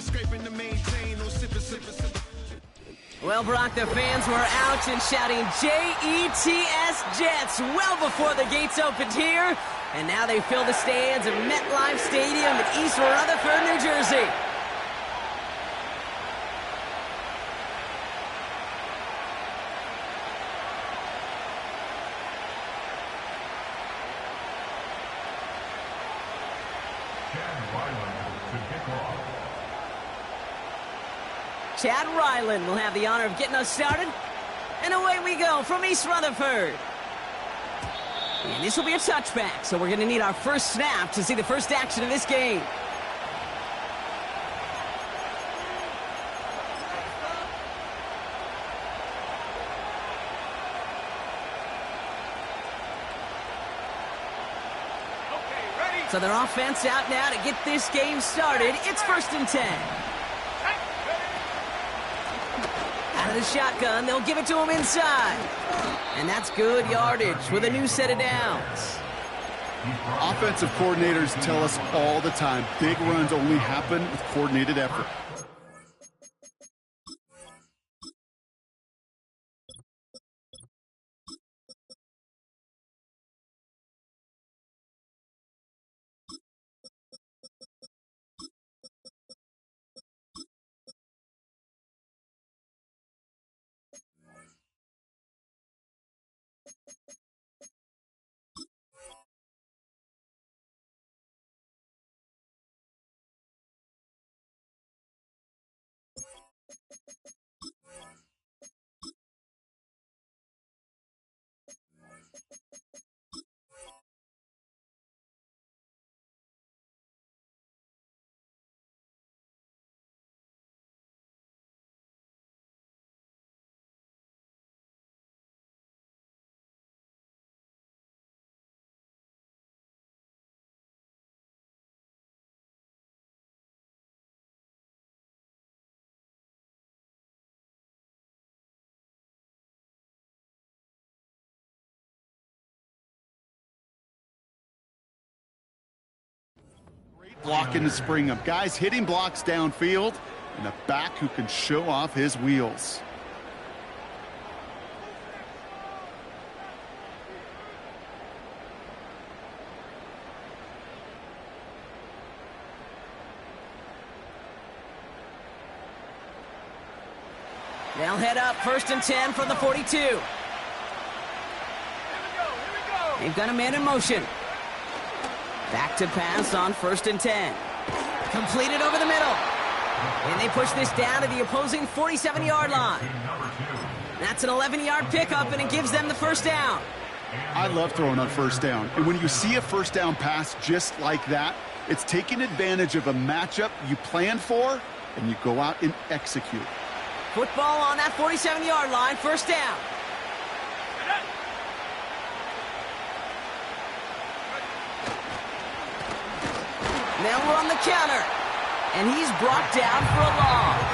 scraping to maintain, no sipping. Well, Brock, the fans were out and shouting J-E-T-S Jets well before the gates opened here. And now they fill the stands of MetLife Stadium in East Rutherford, New Jersey. Chad Ryland will have the honor of getting us started. And away we go from East Rutherford. And this will be a touchback, so we're going to need our first snap to see the first action of this game. So their offense out now to get this game started. It's 1st and 10. Out of the shotgun, they'll give it to him inside. And that's good yardage with a new set of downs. Offensive coordinators tell us all the time, big runs only happen with coordinated effort. Blocking to spring up. Guys hitting blocks downfield, and a back who can show off his wheels. They'll head up 1st and 10 from the 42. Here we go. They've got a man in motion. Back to pass on 1st and 10. Completed over the middle. And they push this down to the opposing 47-yard line. That's an 11-yard pickup, and it gives them the first down. I love throwing on first down. And when you see a first down pass just like that, it's taking advantage of a matchup you planned for, and you go out and execute. Football on that 47-yard line, first down. Now we're on the counter, and he's brought down for a loss.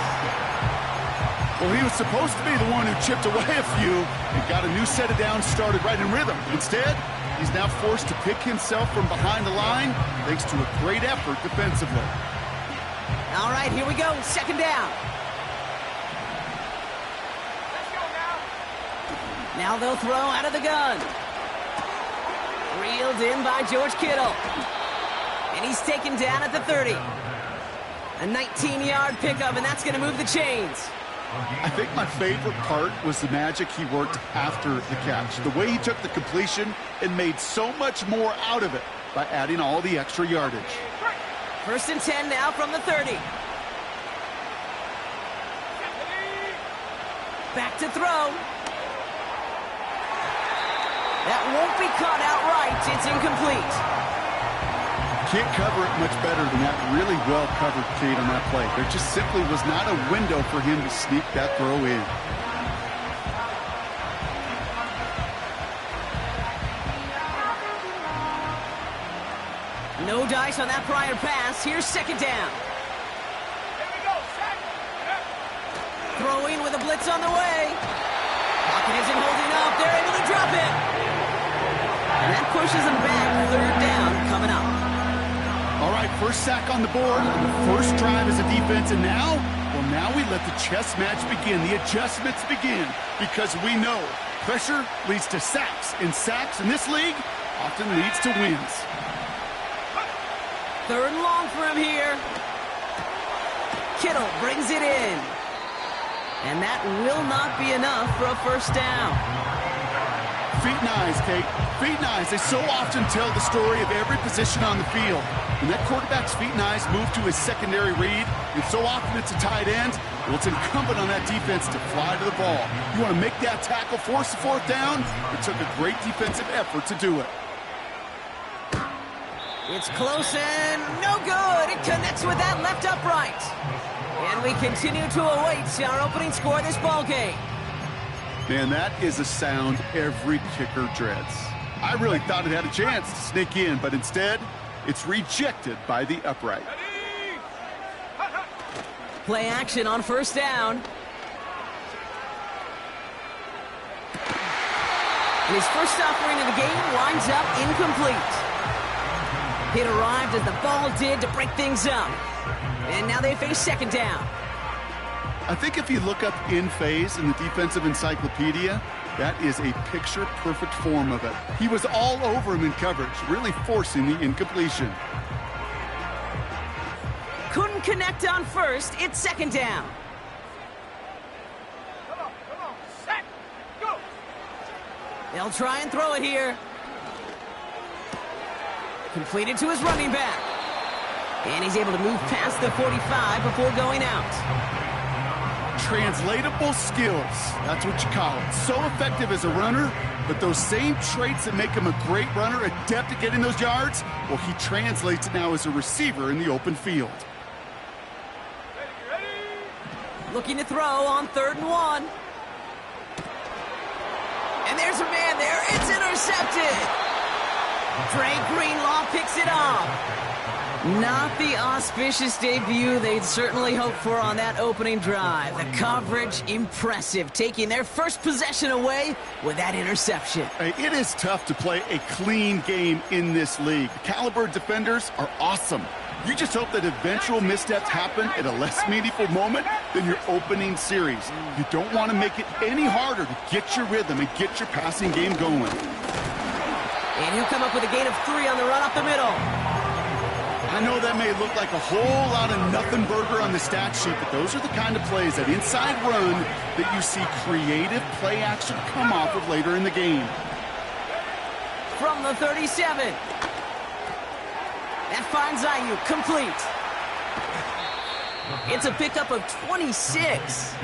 Well, he was supposed to be the one who chipped away a few and got a new set of downs started right in rhythm. Instead, he's now forced to pick himself from behind the line thanks to a great effort defensively. All right, here we go, 2nd down. Let's go now. Now they'll throw out of the gun. Reeled in by George Kittle. And he's taken down at the 30. A 19-yard pickup, and that's going to move the chains. I think my favorite part was the magic he worked after the catch. The way he took the completion and made so much more out of it by adding all the extra yardage. 1st and 10 now from the 30. Back to throw. That won't be caught outright. It's incomplete. Can't cover it much better than that. Really well covered, Kate, on that play. There just simply was not a window for him to sneak that throw in. No dice on that prior pass. Here's 2nd down. Here we go, set. Throwing with a blitz on the way. Pocket isn't holding up. They're able to drop it. And that pushes them back. 3rd down coming up. All right, first sack on the board, first drive as a defense, and now, well, now we let the chess match begin, the adjustments begin, because we know pressure leads to sacks, and sacks in this league often leads to wins. 3rd and long for him here. Kittle brings it in. And that will not be enough for a first down. Feet and eyes, Kate. Feet and eyes. They so often tell the story of every position on the field. When that quarterback's feet and eyes move to his secondary read, and so often it's a tight end, well, it's incumbent on that defense to fly to the ball. You want to make that tackle, force the 4th down? It took a great defensive effort to do it. It's close and no good. It connects with that left upright. And we continue to await our opening score of this ball game. Man, that is a sound every kicker dreads. I really thought it had a chance to sneak in, but instead, it's rejected by the upright. Play action on 1st down. And his first offering of the game winds up incomplete. It arrived as the ball did to break things up. And now they face 2nd down. I think if you look up in phase in the defensive encyclopedia, that is a picture-perfect form of it. He was all over him in coverage, really forcing the incompletion. Couldn't connect on 1st. It's 2nd down. Come on, set, go! They'll try and throw it here. Completed to his running back. And he's able to move past the 45 before going out. Translatable skills, that's what you call it. So effective as a runner, but those same traits that make him a great runner, adept at getting those yards, well, he translates it now as a receiver in the open field. Ready? Looking to throw on 3rd and 1. And there's a man there. It's intercepted. Dre Greenlaw picks it off. Not the auspicious debut they'd certainly hoped for on that opening drive. The coverage, impressive, taking their first possession away with that interception. Hey, it is tough to play a clean game in this league. The caliber defenders are awesome. You just hope that eventual missteps happen at a less meaningful moment than your opening series. You don't want to make it any harder to get your rhythm and get your passing game going. And he'll come up with a gain of 3 on the run up the middle. I know that may look like a whole lot of nothing burger on the stat sheet, but those are the kind of plays, that inside run, that you see creative play action come off of later in the game. From the 37. That finds Ayuk complete. It's a pickup of 26.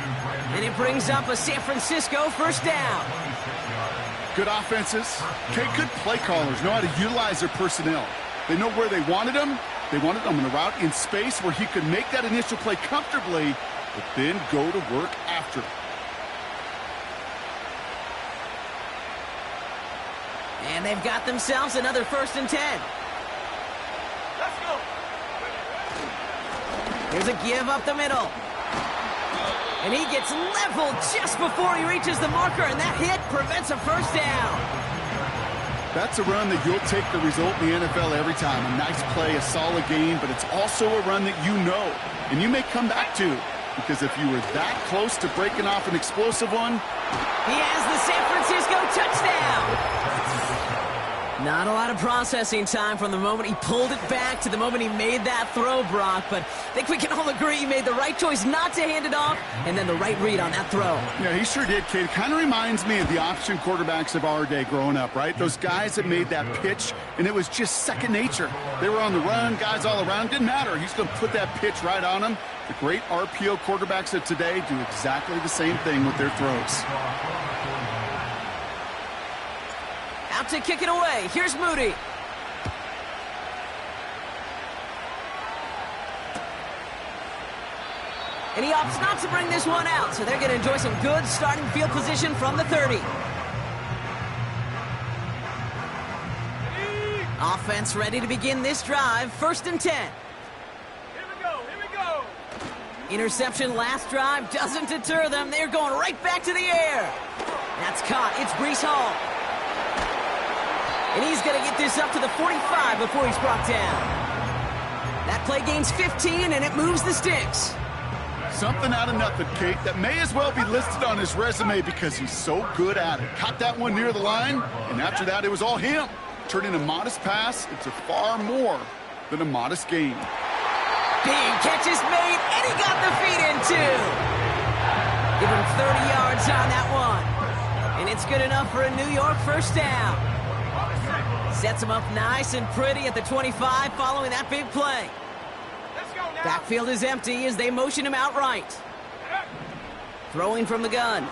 And it brings up a San Francisco 1st down. Good offenses, okay, good play callers know how to utilize their personnel. They know where they wanted them. They wanted them in a route in space where he could make that initial play comfortably, but then go to work after. And they've got themselves another 1st and 10. Let's go! Here's a give up the middle. And he gets leveled just before he reaches the marker, and that hit prevents a 1st down. That's a run that you'll take the result in the NFL every time. A nice play, a solid game, but it's also a run that you know, and you may come back to, because if you were that close to breaking off an explosive one, he has the San Francisco touchdown. Not a lot of processing time from the moment he pulled it back to the moment he made that throw, Brock, but I think we can all agree he made the right choice not to hand it off, and then the right read on that throw. Yeah, he sure did, kid. Kind of reminds me of the option quarterbacks of our day growing up, right? Those guys that made that pitch, and it was just second nature. They were on the run, guys all around. Didn't matter. He's going to put that pitch right on them. The great RPO quarterbacks of today do exactly the same thing with their throws. Out to kick it away. Here's Moody. And he opts not to bring this one out, so they're going to enjoy some good starting field position from the 30. Offense ready to begin this drive. 1st and 10. Here we go! Interception last drive doesn't deter them. They're going right back to the air. That's caught. It's Breece Hall. And he's going to get this up to the 45 before he's brought down. play gains 15, and it moves the sticks. Something out of nothing, Kate, that may as well be listed on his resume because he's so good at it. Caught that one near the line, and after that, it was all him. Turning a modest pass into far more than a modest gain. Big catch is made, and he got the feet in, too. Give him 30 yards on that one. And it's good enough for a New York first down. Sets him up nice and pretty at the 25 following that big play. Backfield is empty as they motion him out right. Throwing from the gun.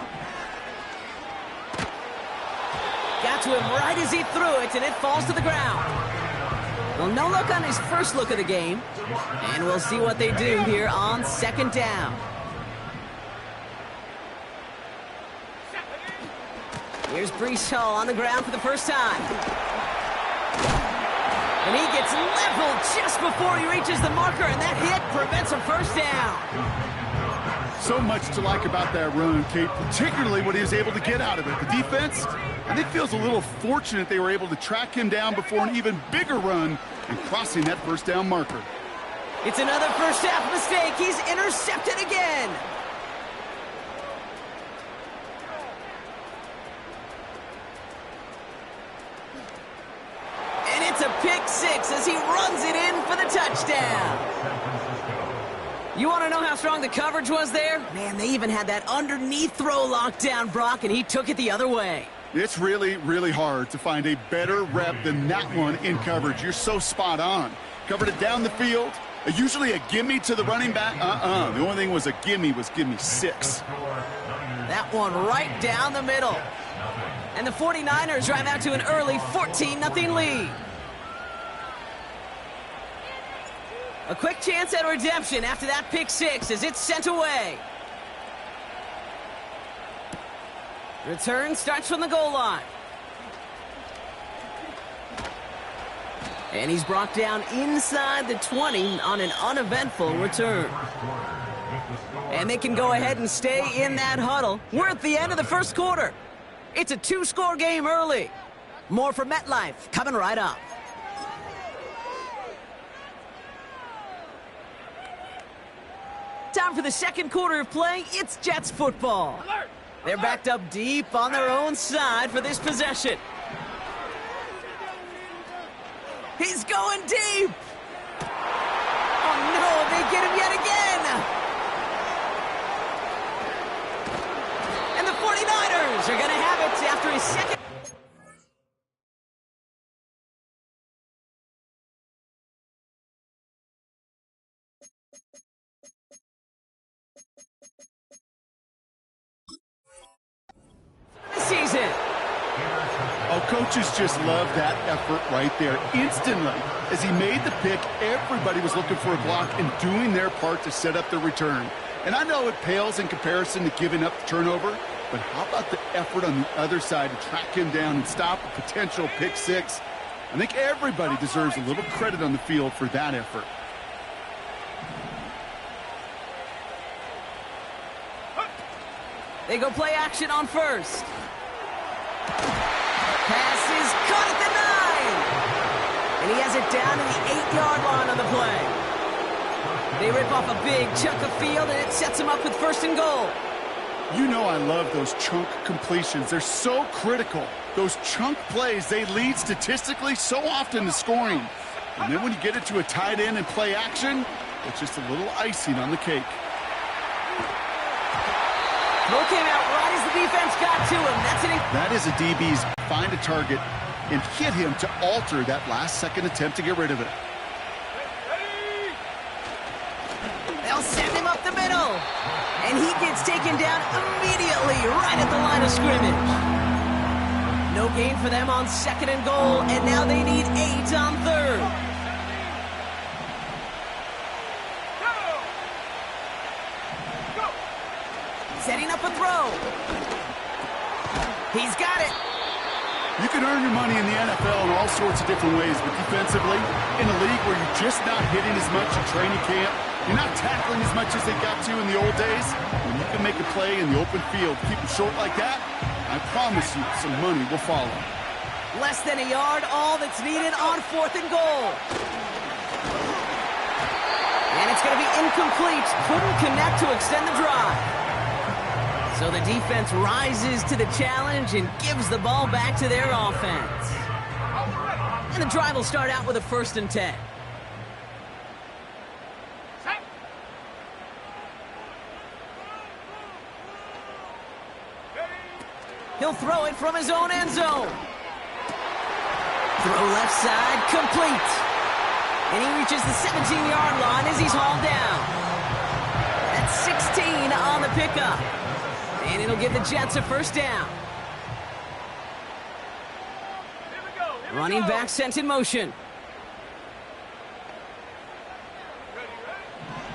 Got to him right as he threw it, and it falls to the ground. Well, no look on his first look of the game. And we'll see what they do here on second down. Here's Breece Hall on the ground for the first time. And he gets leveled just before he reaches the marker, and that hit prevents a first down. So much to like about that run, Kate, particularly what he was able to get out of it. The defense, I think, feels a little fortunate they were able to track him down before an even bigger run and crossing that first down marker. It's another first half mistake. He's intercepted again. And it's a pick six as he runs it in for the touchdown. You want to know how strong the coverage was there? Man, they even had that underneath throw locked down, Brock, and he took it the other way. It's really, really hard to find a better rep than that one in coverage. You're so spot on. Covered it down the field. Usually a gimme to the running back. The only thing was a gimme 6. That one right down the middle. And the 49ers drive out to an early 14-0 lead. A quick chance at redemption after that pick six as it's sent away. Return starts from the goal line. And he's brought down inside the 20 on an uneventful return. And they can go ahead and stay in that huddle. We're at the end of the first quarter. It's a 2-score game early. More from MetLife coming right up. Time for the second quarter of play. It's Jets football. They're backed up deep on their own side for this possession. He's going deep. Oh, no, they get him yet again. And the 49ers are going to have it after his second. Season. Oh, coaches just love that effort right there. Instantly, as he made the pick, everybody was looking for a block and doing their part to set up the return. And I know it pales in comparison to giving up the turnover, but how about the effort on the other side to track him down and stop a potential pick six? I think everybody deserves a little credit on the field for that effort. They go play action on first. Pass is caught at the 9. And he has it down to the 8-yard line on the play. They rip off a big chunk of field, and it sets him up with first and goal. You know I love those chunk completions. They're so critical. Those chunk plays, they lead statistically so often to scoring. And then when you get it to a tight end and play action, it's just a little icing on the cake. Throw came out right as the defense got to him. That is a DB's find a target and hit him to alter that last-second attempt to get rid of it. They'll send him up the middle. And he gets taken down immediately right at the line of scrimmage. No gain for them on second and goal, and now they need 8 on third. Setting up a throw. He's got it. You can earn your money in the NFL in all sorts of different ways, but defensively, in a league where you're just not hitting as much at training camp, you're not tackling as much as they got to in the old days, when you can make a play in the open field, keep them short like that, I promise you some money will follow. Less than a yard, all that's needed on fourth and goal. It's going to be incomplete. Couldn't connect to extend the drive. So the defense rises to the challenge and gives the ball back to their offense. And the drive will start out with a 1st and 10. He'll throw it from his own end zone. Throw left side, complete. And he reaches the 17-yard line as he's hauled down. That's 16 on the pickup. And it'll give the Jets a 1st down. Running back sent in motion.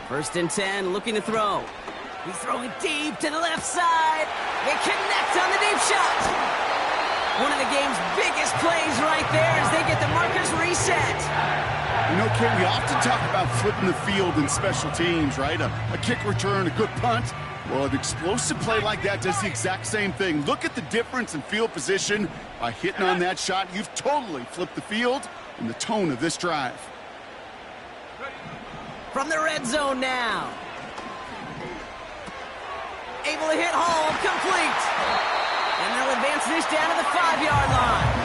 1st and 10, looking to throw. He's throwing deep to the left side. They connect on the deep shot. One of the game's biggest plays right there as they get the markers reset. You know, Ken, we often talk about flipping the field in special teams, right? A kick return, a good punt. Well, an explosive play like that does the exact same thing. Look at the difference in field position. By hitting on that shot, you've totally flipped the field and the tone of this drive. From the red zone now. Able to hit home, complete. And they'll advance this down to the 5-yard line.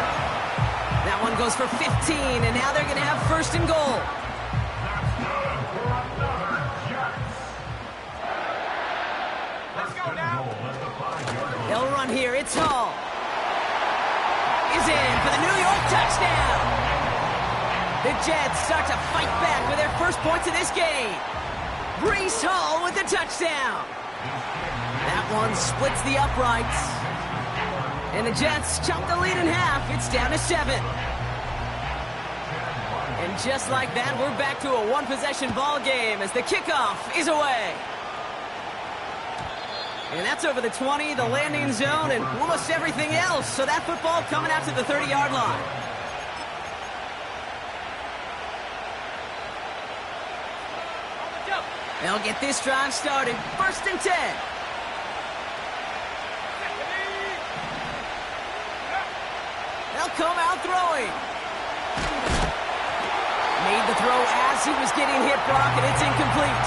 That one goes for 15, and now they're going to have 1st and goal. Let's go now. They'll run here. It's Hall. Is in for the New York touchdown. The Jets start to fight back with their first points of this game. Breece Hall with the touchdown. That one splits the uprights. And the Jets chop the lead in half. It's down to 7. And just like that, we're back to a one-possession ball game as the kickoff is away. And that's over the 20, the landing zone, and almost everything else. So that football coming out to the 30-yard line. They'll get this drive started. 1st and 10. They'll come out throwing. Made the throw as he was getting hit, Brock, and it's incomplete.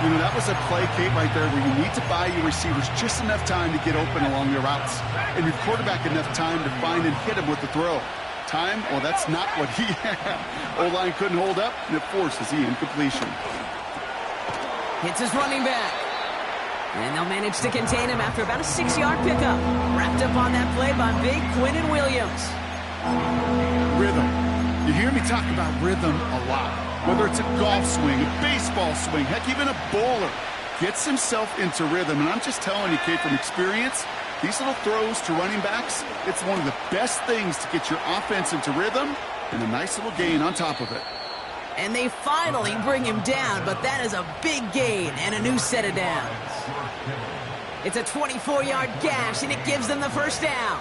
You know, that was a play, Kate, right there where you need to buy your receivers just enough time to get open along your routes. And your quarterback enough time to find and hit him with the throw. Time, well, that's not what he had. O-line couldn't hold up, and it forces the incompletion. Hits his running back. And they'll manage to contain him after about a 6-yard pickup. Wrapped up on that play by big Quinnen Williams. Rhythm. You hear me talk about rhythm a lot. Whether it's a golf swing, a baseball swing, heck, even a bowler gets himself into rhythm. And I'm just telling you, Kate, from experience, these little throws to running backs, it's one of the best things to get your offense into rhythm and a nice little gain on top of it. And they finally bring him down, but that is a big gain and a new set of downs. It's a 24-yard gash, and it gives them the 1st down.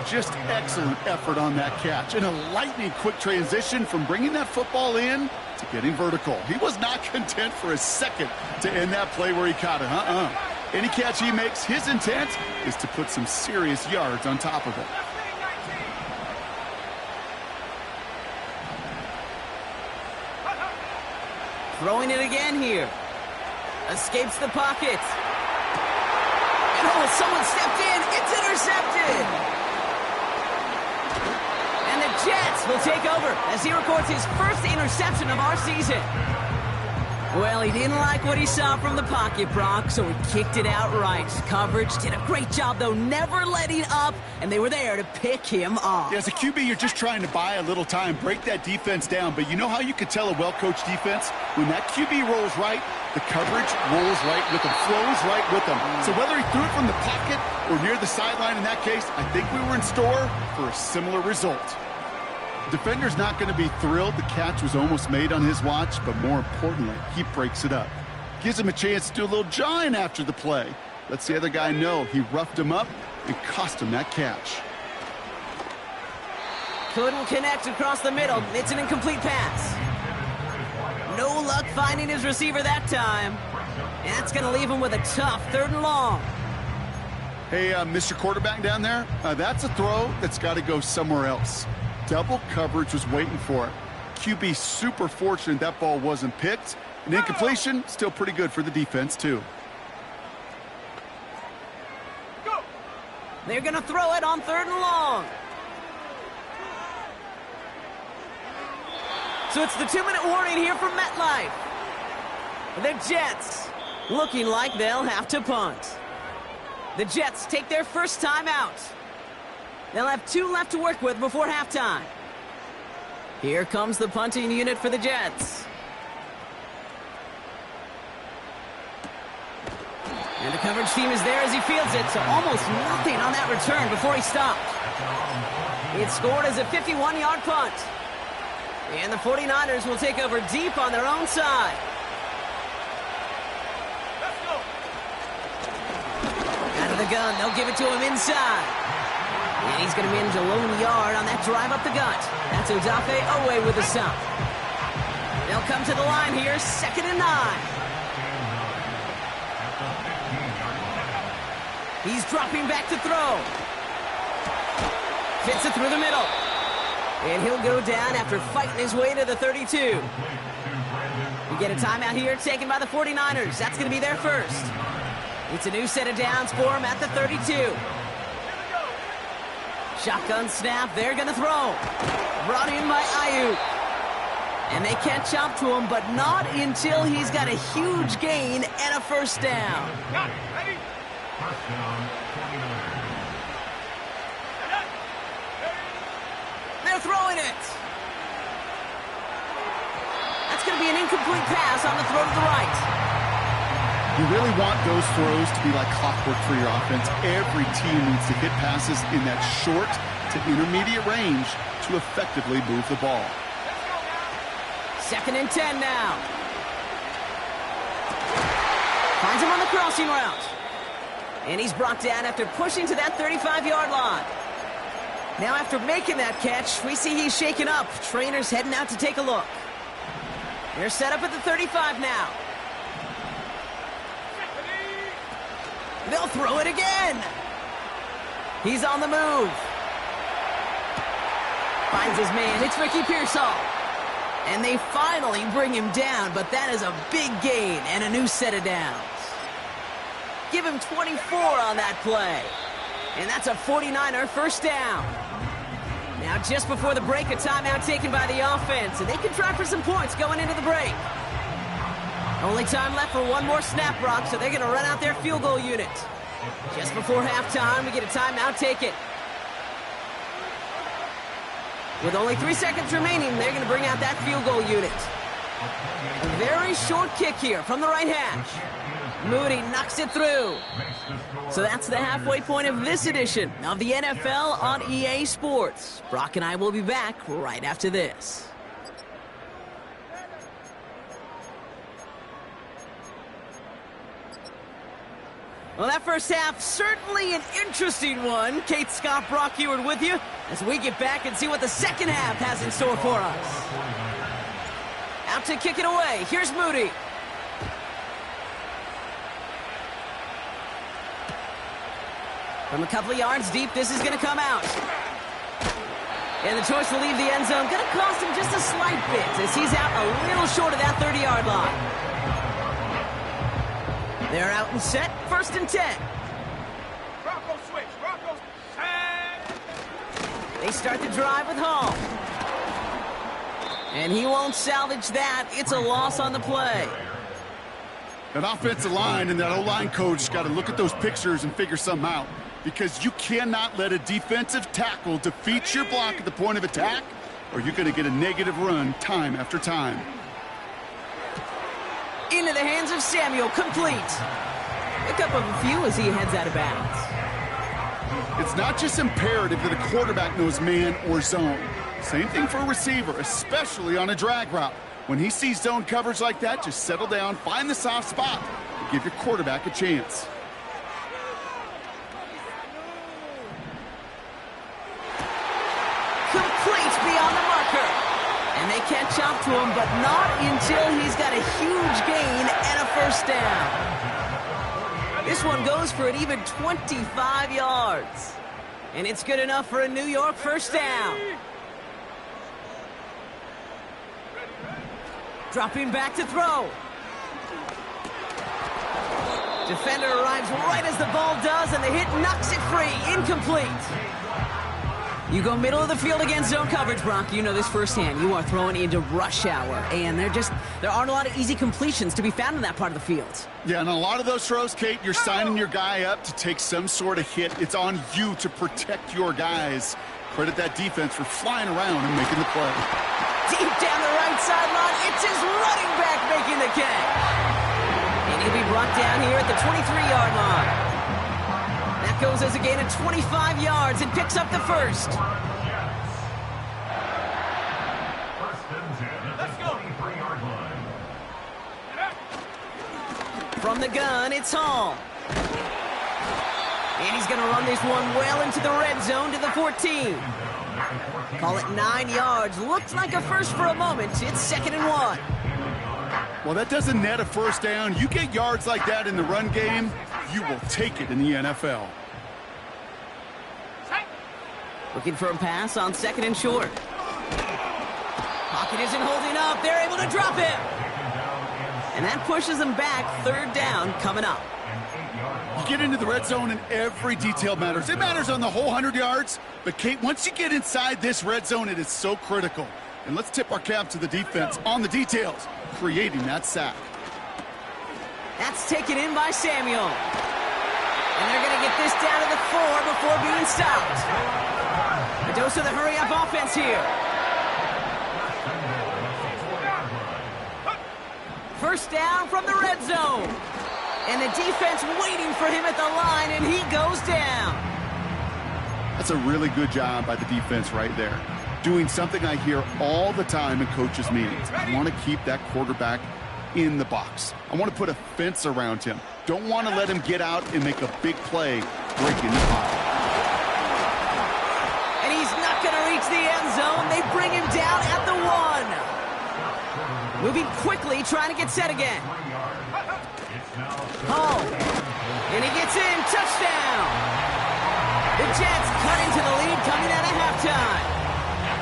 Just excellent effort on that catch. And a lightning-quick transition from bringing that football in to getting vertical. He was not content for a second to end that play where he caught it. Any catch he makes, his intent is to put some serious yards on top of it. Throwing it again here. Escapes the pocket. And oh, someone stepped in. It's intercepted. And the Jets will take over as he records his first interception of our season. Well, he didn't like what he saw from the pocket, Brock, so he kicked it outright. Coverage did a great job, though, never letting up, and they were there to pick him off. Yeah, as a QB, you're just trying to buy a little time, break that defense down. But you know how you could tell a well-coached defense? When that QB rolls right, the coverage rolls right with him, flows right with him. So whether he threw it from the pocket or near the sideline in that case, I think we were in store for a similar result. The defender's not going to be thrilled the catch was almost made on his watch, but more importantly, he breaks it up. Gives him a chance to do a little jawing after the play. Lets the other guy know he roughed him up and cost him that catch. Couldn't connect across the middle. It's an incomplete pass. No luck finding his receiver that time. And that's going to leave him with a tough 3rd and long. Hey, Mr. Quarterback down there, that's a throw that's got to go somewhere else. Double coverage was waiting for it. QB super fortunate that ball wasn't picked. An incompletion, still pretty good for the defense, too. Go. They're going to throw it on 3rd and long. So it's the 2-minute warning here from MetLife. The Jets looking like they'll have to punt. The Jets take their first time out. They'll have 2 left to work with before halftime. Here comes the punting unit for the Jets. And the coverage team is there as he fields it, so almost nothing on that return before he stopped. It's scored as a 51-yard punt. And the 49ers will take over deep on their own side. Let's go. Out of the gun, they'll give it to him inside. And he's going to manage a lone yard on that drive up the gut. That's Odafe away with a stop. They'll come to the line here, 2nd and 9. He's dropping back to throw. Fits it through the middle. And he'll go down after fighting his way to the 32. We get a timeout here taken by the 49ers. That's going to be their first. It's a new set of downs for him at the 32. Shotgun snap, they're going to throw. Brought in by Ayuk. And they catch up to him, but not until he's got a huge gain and a first down. Got it. Ready? First down, 49ers. They're throwing it. That's going to be an incomplete pass on the throw to the right. You really want those throws to be like clockwork for your offense. Every team needs to hit passes in that short to intermediate range to effectively move the ball. 2nd and 10 now. Finds him on the crossing route. And he's brought down after pushing to that 35-yard line. Now after making that catch, we see he's shaken up. Trainers heading out to take a look. They're set up at the 35 now. They'll throw it again. He's on the move. Finds his man. It's Ricky Pearsall. And they finally bring him down, but that is a big gain and a new set of downs. Give him 24 on that play. And that's a 49er first down. Now just before the break, a timeout taken by the offense, and they can try for some points going into the break. Only time left for one more snap, Brock, so they're going to run out their field goal unit. Just before halftime, we get a timeout taken. With only 3 seconds remaining, they're going to bring out that field goal unit. A very short kick here from the right hash. Moody knocks it through. So that's the halfway point of this edition of the NFL on EA Sports. Brock and I will be back right after this. Well, that first half, certainly an interesting one. Kate Scott, Brock Heward with you as we get back and see what the second half has in store for us. Out to kick it away. Here's Moody. From a couple of yards deep, this is going to come out. And the choice to leave the end zone going to cost him just a slight bit as he's out a little short of that 30-yard line. They're out and set, 1st and 10. Bronco switch. Bronco set. They start the drive with Hall. And he won't salvage that. It's a loss on the play. That offensive line and that O-line coach got to look at those pictures and figure something out, because you cannot let a defensive tackle defeat your block at the point of attack, or you're going to get a negative run time after time. Into the hands of Samuel, complete. Pick up a few as he heads out of bounds. It's not just imperative that a quarterback knows man or zone. Same thing for a receiver, especially on a drag route. When he sees zone coverage like that, just settle down, find the soft spot, and give your quarterback a chance. Complete beyond the marker. And they catch up to him, but not until he's got a huge gain and a first down. This one goes for an even 25 yards. And it's good enough for a New York first down. Dropping back to throw. Defender arrives right as the ball does, and the hit knocks it free. Incomplete. You go middle of the field against zone coverage, Brock. You know this firsthand. You are throwing into rush hour, and there aren't a lot of easy completions to be found in that part of the field. Yeah, and a lot of those throws, Kate, you're signing your guy up to take some sort of hit. It's on you to protect your guys. Credit that defense for flying around and making the play. Deep down the right sideline, it's his running back making the catch. And he'll be brought down here at the 23-yard line. That goes as a gain of 25 yards and picks up the first. Let's go. From the gun, it's Hall. And he's going to run this one well into the red zone to the 14. Call it 9 yards. Looks like a first for a moment. It's 2nd and 1. Well, that doesn't net a first down. You get yards like that in the run game, you will take it in the NFL. Looking for a pass on 2nd and short. Pocket isn't holding up. They're able to drop him. And that pushes them back. 3rd down coming up. You get into the red zone and every detail matters. It matters on the whole 100 yards. But, Kate, once you get inside this red zone, it is so critical. And let's tip our cap to the defense on the details, creating that sack. That's taken in by Samuel. And they're going to get this down to the 4 before being stopped. A dose of the hurry-up offense here. First down from the red zone. And the defense waiting for him at the line, and he goes down. That's a really good job by the defense right there. Doing something I hear all the time in coaches' meetings. I want to keep that quarterback in the box. I want to put a fence around him. Don't want to let him get out and make a big play breaking the pocket. And he's not going to reach the end zone. They bring him down at the 1. Moving quickly, trying to get set again. Hall. And he gets in. Touchdown. The Jets cut into the lead coming out of halftime.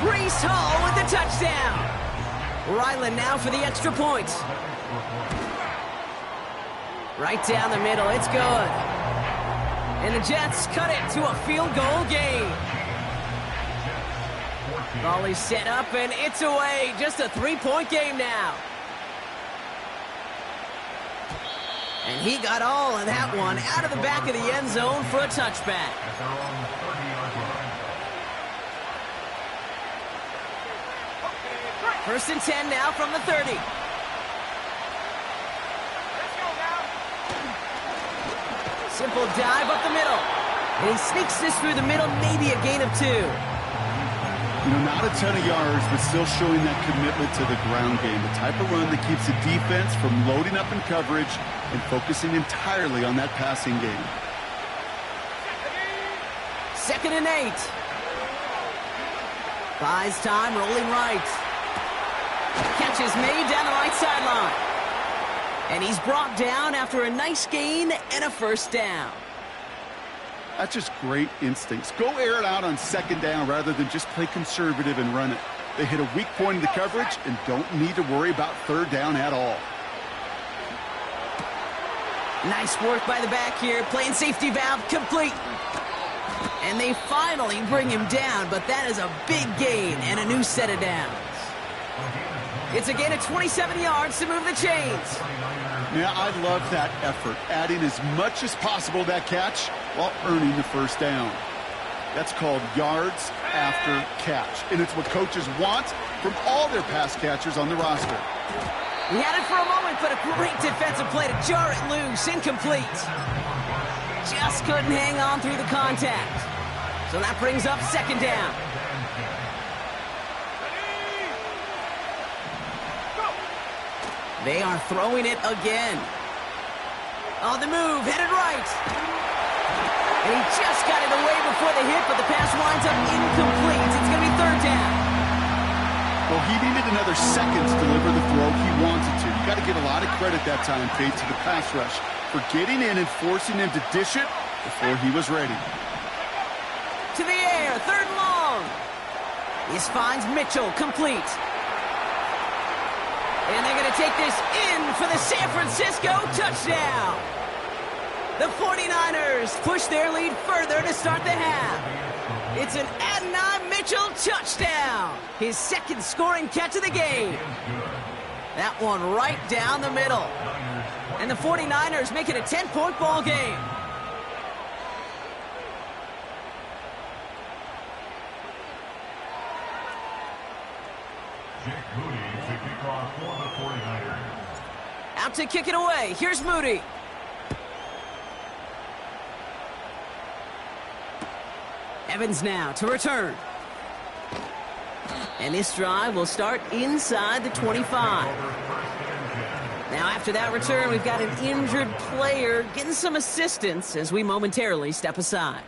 Breece Hall with the touchdown. Ryland now for the extra point. Right down the middle. It's good. And the Jets cut it to a field goal game. Ball is set up, and it's away. Just a 3-point game now. And he got all of that one out of the back of the end zone for a touchback. First and 10 now from the 30. Simple dive up the middle. And he sneaks this through the middle, maybe a gain of 2. You know, not a ton of yards, but still showing that commitment to the ground game. The type of run that keeps the defense from loading up in coverage and focusing entirely on that passing game. 2nd and 8. Buys time, rolling right. Catch is made down the right sideline. And he's brought down after a nice gain and a first down. That's just great instincts. Go air it out on 2nd down rather than just play conservative and run it. They hit a weak point in the coverage and don't need to worry about 3rd down at all. Nice work by the back here. Playing safety valve complete. And they finally bring him down, but that is a big gain and a new set of downs. It's a gain of 27 yards to move the chains. Yeah, I love that effort, adding as much as possible to that catch while earning the first down. That's called yards after catch, and it's what coaches want from all their pass catchers on the roster. He had it for a moment, but a great defensive play to jar it loose. Incomplete. Just couldn't hang on through the contact. So that brings up 2nd down. They are throwing it again. On the move, headed right. And he just got it away before the hit, but the pass winds up incomplete. It's going to be 3rd down. Well, he needed another second to deliver the throw he wanted to. You got to give a lot of credit that time, Kate, to the pass rush for getting in and forcing him to dish it before he was ready. To the air, 3rd and long. This finds Mitchell, complete. And they're going to take this in for the San Francisco touchdown. The 49ers push their lead further to start the half. It's an Adonai Mitchell touchdown. His second scoring catch of the game. That one right down the middle. And the 49ers make it a 10-point ball game. Out to kick it away. Here's Moody. Evans now to return. And this drive will start inside the 25. Now after that return, we've got an injured player getting some assistance as we momentarily step aside.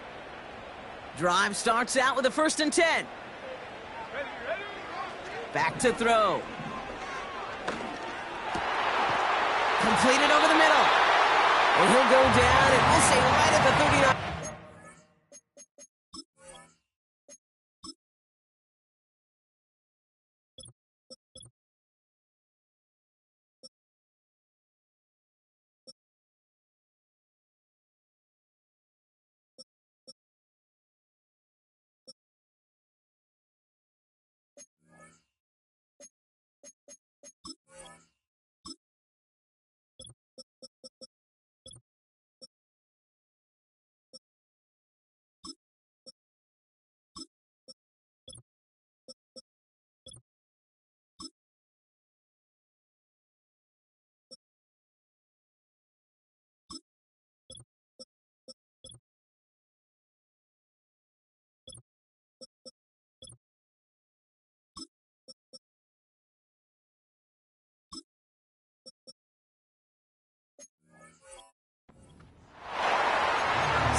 Drive starts out with a 1st and 10. Back to throw. Completed over the middle. And he'll go down, and we'll say right at the 39.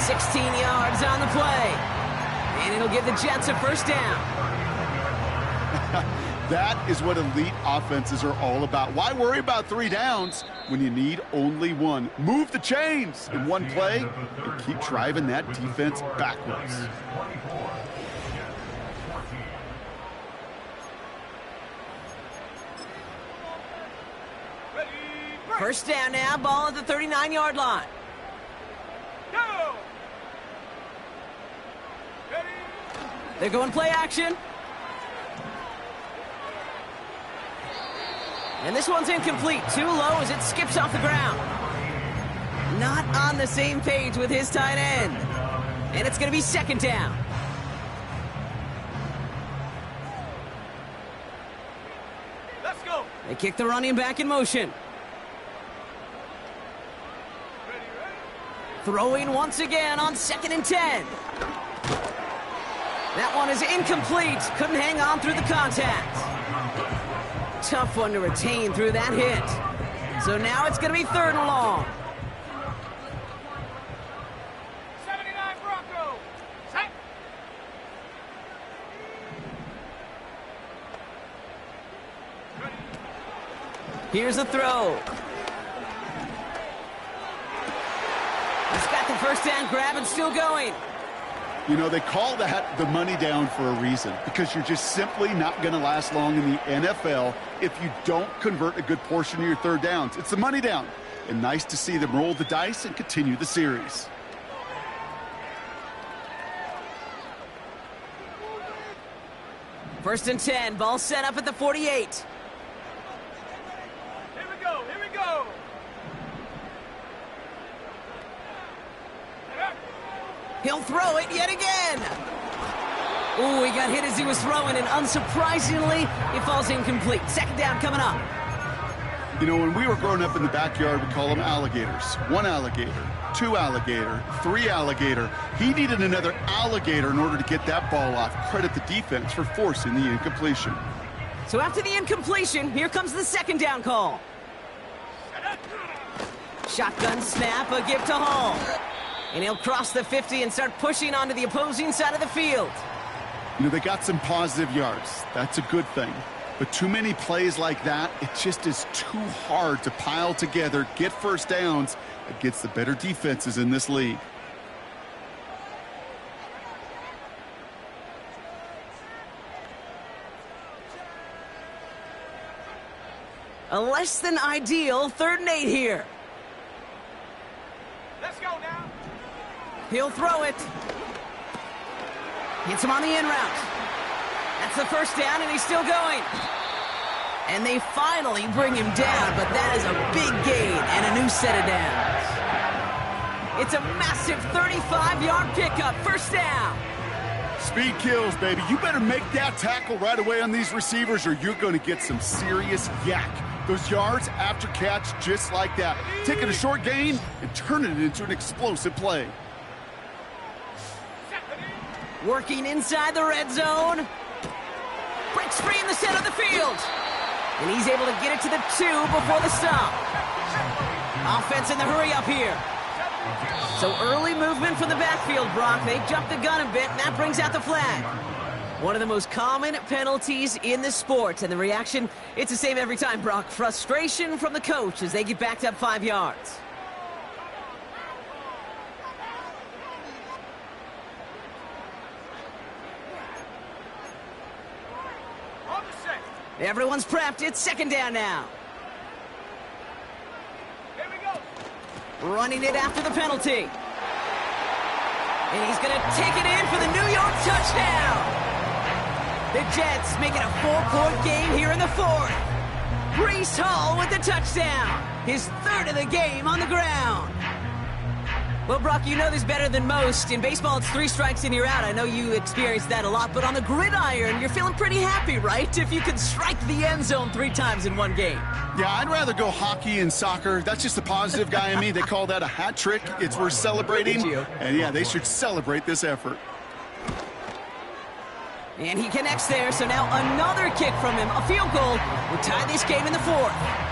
$16 yards on the play. And it'll give the Jets a 1st down. That is what elite offenses are all about. Why worry about 3 downs when you need only 1? Move the chains in one play and keep driving that defense backwards. First down now, ball at the 39-yard line. Go! They're going play action. And this one's incomplete. Too low as it skips off the ground. Not on the same page with his tight end. And it's going to be 2nd down. Let's go! They kick the running back in motion. Throwing once again on 2nd and 10. That one is incomplete. Couldn't hang on through the contact. Tough one to retain through that hit. So now it's going to be 3rd and long. 79 Bronco! Set! Here's the throw. He's got the 1st down grab and still going. You know, they call that the money down for a reason, because you're just simply not going to last long in the NFL if you don't convert a good portion of your 3rd downs. It's the money down. And nice to see them roll the dice and continue the series. First and 10, ball set up at the 48. Here we go, here we go! He'll throw it yet again. Ooh, he got hit as he was throwing, and unsurprisingly, it falls incomplete. 2nd down coming up. You know, when we were growing up in the backyard, we call them alligators. 1 alligator, 2 alligator, 3 alligator. He needed another alligator in order to get that ball off. Credit the defense for forcing the incompletion. So after the incompletion, here comes the 2nd down call. Shotgun snap, a give to Hall. And he'll cross the 50 and start pushing onto the opposing side of the field. You know, they got some positive yards. That's a good thing. But too many plays like that, it just is too hard to pile together, get 1st downs against the better defenses in this league. A less than ideal 3rd and 8 here. Let's go now. He'll throw it. Hits him on the in route. That's the 1st down, and he's still going. And they finally bring him down, but that is a big gain and a new set of downs. It's a massive 35-yard pickup, 1st down. Speed kills, baby. You better make that tackle right away on these receivers or you're going to get some serious yak. Those yards after catch just like that. Taking a short gain and turning it into an explosive play. Working inside the red zone. Breaks free in the center of the field. And he's able to get it to the 2 before the stop. Offense in the hurry up here. So early movement from the backfield, Brock. They jumped the gun a bit, and that brings out the flag. One of the most common penalties in the sport. And the reaction, it's the same every time, Brock. Frustration from the coach as they get backed up 5 yards. Everyone's prepped. It's 2nd down now. Here we go. Running it after the penalty. And he's going to take it in for the New York touchdown. The Jets make it a 4-point game here in the 4th. Breece Hall with the touchdown. His 3rd of the game on the ground. Well, Brock, you know this better than most. In baseball, it's 3 strikes and you're out. I know you experienced that a lot, but on the gridiron, you're feeling pretty happy, right? If you can strike the end zone 3 times in one game. Yeah, I'd rather go hockey and soccer. That's just the positive guy in me. They call that a hat trick. It's worth celebrating. And yeah, they should celebrate this effort. And he connects there, so now another kick from him. A field goal will tie this game in the 4th.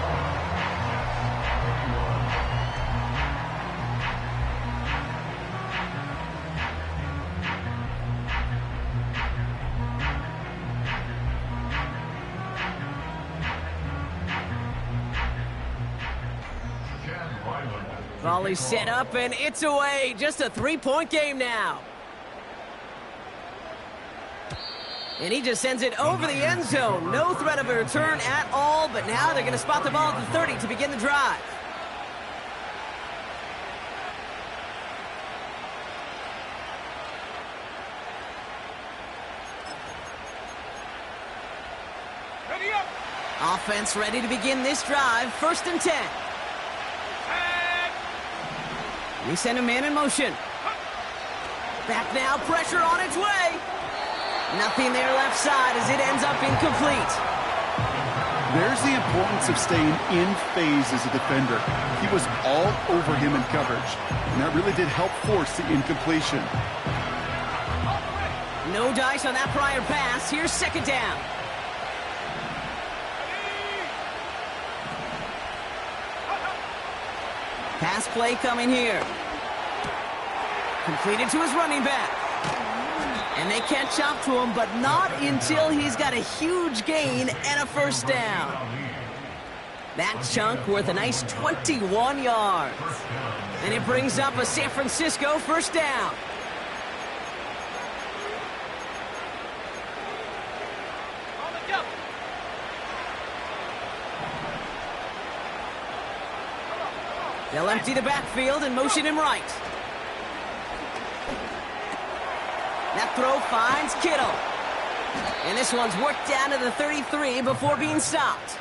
Volley set up, and it's away. Just a 3-point game now. And he just sends it over the end zone. No threat of a return at all, but now they're going to spot the ball at the 30 to begin the drive. Ready up. Offense ready to begin this drive. 1st and 10. We send a man in motion. Back now, pressure on its way. Nothing there left side as it ends up incomplete. There's the importance of staying in phase as a defender. He was all over him in coverage, and that really did help force the incompletion. No dice on that prior pass. Here's 2nd down. Pass play coming here. Completed to his running back. And they catch up to him, but not until he's got a huge gain and a 1st down. That chunk worth a nice 21 yards. And it brings up a San Francisco 1st down. On the jump. They'll empty the backfield and motion him right. That throw finds Kittle. And this one's worked down to the 33 before being stopped.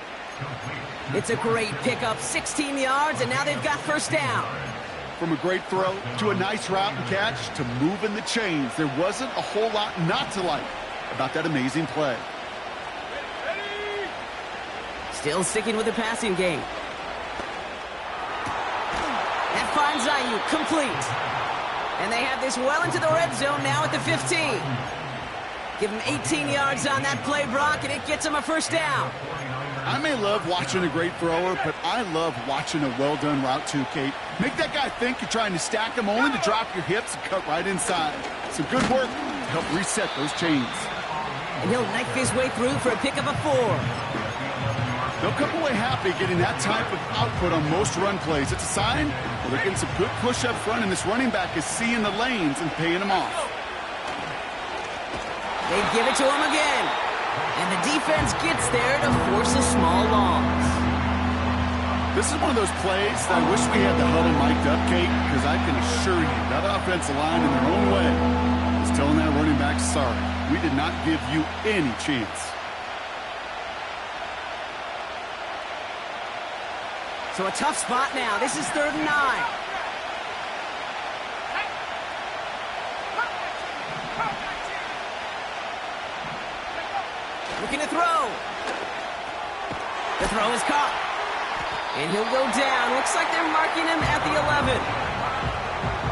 It's a great pickup, 16 yards, and now they've got 1st down. From a great throw to a nice route and catch to moving the chains, there wasn't a whole lot not to like about that amazing play. Ready. Still sticking with the passing game. That finds Ayuk, complete. And they have this well into the red zone now at the 15. Give him 18 yards on that play, Brock, and it gets him a 1st down. I may love watching a great thrower, but I love watching a well-done route too, Kate. Make that guy think you're trying to stack him only to drop your hips and cut right inside. Some good work to help reset those chains. And he'll knife his way through for a pickup of 4. They'll come away happy getting that type of output on most run plays. It's a sign well, they're getting some good push up front, and this running back is seeing the lanes and paying them off. They give it to him again. And the defense gets there to force a small loss. This is one of those plays that I wish we had the huddle mic'd up, Kate, because I can assure you that offensive line in their own way is telling that running back, sorry, we did not give you any chance. So a tough spot now. This is 3rd and 9. Looking to throw. The throw is caught. And he'll go down. Looks like they're marking him at the 11.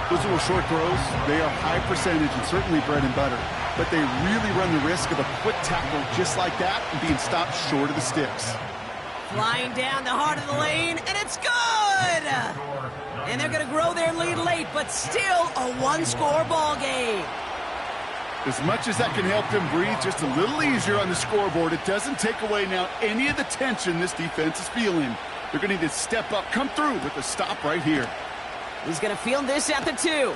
Those little short throws, they are high percentage and certainly bread and butter. But they really run the risk of a quick tackle just like that and being stopped short of the sticks. Flying down the heart of the lane, and it's good! And they're going to grow their lead late, but still a one-score ball game. As much as that can help them breathe just a little easier on the scoreboard, it doesn't take away now any of the tension this defense is feeling. They're going to need to step up, come through with a stop right here. He's going to field this at the 2.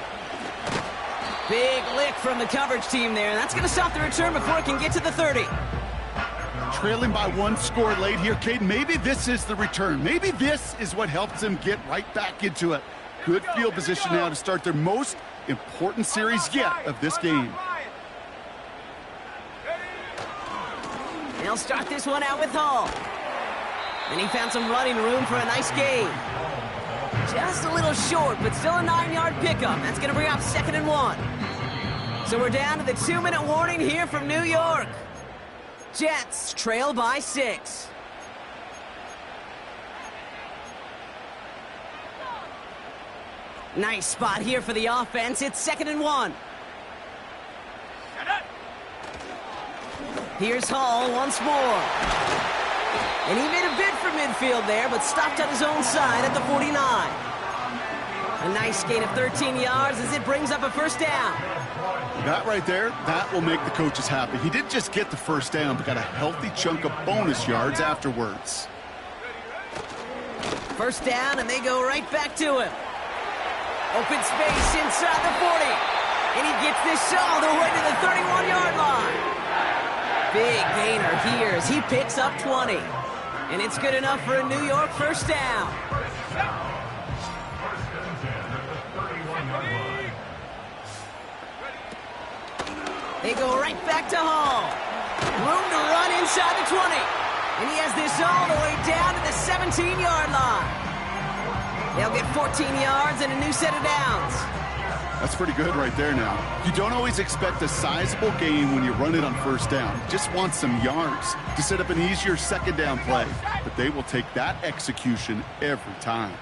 Big lick from the coverage team there. That's going to stop the return before it can get to the 30. Trailing by 1 score late here, Cade. Maybe this is the return. Maybe this is what helps them get right back into it. Good field position now to start their most important series yet of this game. They'll start this one out with Hall. And he found some running room for a nice gain. Just a little short, but still a 9-yard pickup. That's going to bring up 2nd and 1. So we're down to the 2-minute warning here from New York. Jets trail by 6. Nice spot here for the offense. It's 2nd and 1. Here's Hall once more. And he made a bid for midfield there, but stopped on his own side at the 49. A nice gain of 13 yards as it brings up a 1st down. That right there, that will make the coaches happy. He didn't just get the 1st down, but got a healthy chunk of bonus yards afterwards. 1st down, and they go right back to him. Open space inside the 40. And he gets this all the way to the 31-yard line. Big gainer here as he picks up 20. And it's good enough for a New York 1st down. They go right back to Hall. Room to run inside the 20. And he has this all the way down to the 17-yard line. They'll get 14 yards and a new set of downs. That's pretty good right there now. You don't always expect a sizable gain when you run it on 1st down. Just want some yards to set up an easier 2nd down play. But they will take that execution every time.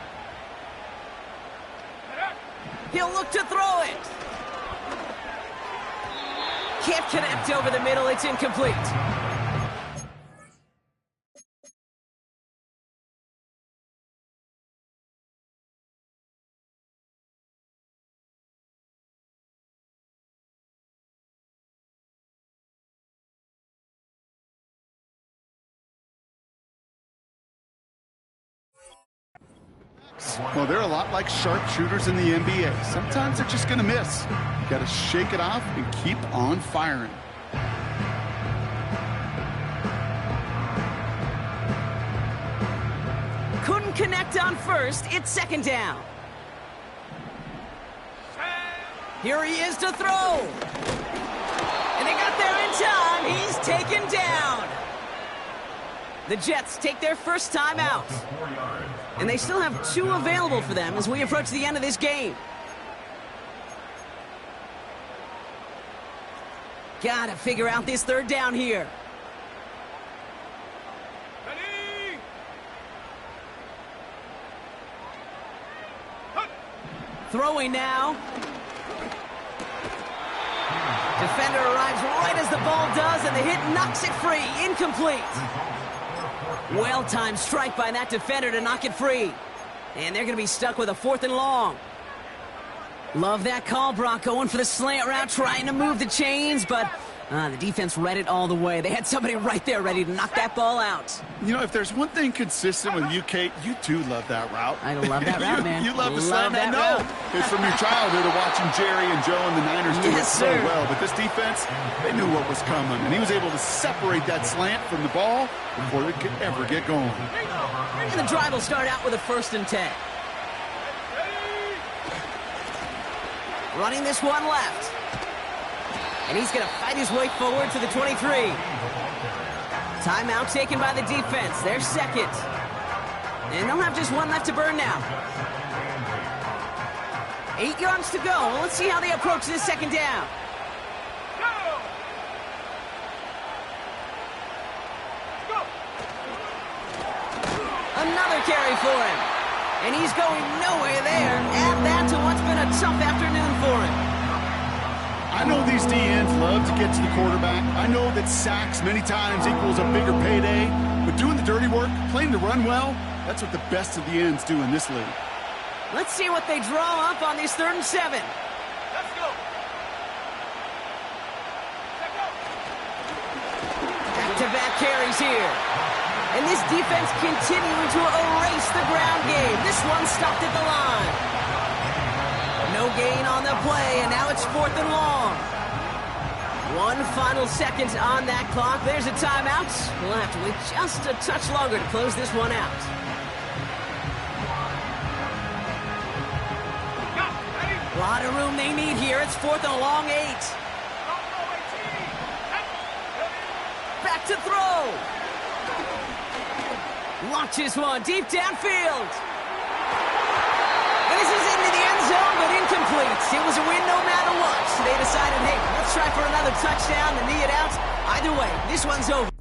He'll look to throw it. Can't connect over the middle. It's incomplete. Well, they're a lot like sharpshooters in the NBA. Sometimes they're just going to miss. You got to shake it off and keep on firing. Couldn't connect on 1st. It's 2nd down. Here he is to throw. And they got there in time. He's taken down. The Jets take their 1st time out. And they still have 2 available for them as we approach the end of this game. Gotta figure out this 3rd down here. Ready? Throwing now. Defender arrives right as the ball does, and the hit knocks it free. Incomplete. Well-timed strike by that defender to knock it free. And they're going to be stuck with a 4th and long. Love that call, Brock, going for the slant route, trying to move the chains, but The defense read it all the way. They had somebody right there ready to knock that ball out. You know, if there's one thing consistent with you, Kate, you do love that route. I love that route, man. You love the slant. that No, route. it's from your childhood of watching Jerry and Joe and the Niners do it Yes, so sir. well. But this defense, they knew what was coming, and he was able to separate that slant from the ball before it could ever get going. And the drive will start out with a 1st and 10. Running this one left. And he's going to fight his way forward to the 23. Timeout taken by the defense. Their second. And they'll have just one left to burn now. 8 yards to go. Well, let's see how they approach this second down. Another carry for him. And he's going nowhere there. Add that to what's been a tough afternoon for him. I know these DNs love to get to the quarterback. I know that sacks many times equals a bigger payday. But doing the dirty work, playing to run well, that's what the best of the ends do in this league. Let's see what they draw up on this 3rd and 7. Let's go. Check out. Back-to-back carries here. And this defense continuing to erase the ground game. This one stopped at the line. No gain on the play, and now it's 4th and long. One final second on that clock. There's a timeout. We'll have to wait just a touch longer to close this one out. A lot of room they need here. It's 4th and a long 8. Back to throw. Launches one deep downfield. And this is into the end zone, but incomplete. It was a win no matter what. So they decided, hey, let's try for another touchdown to knee it out. Either way, this one's over.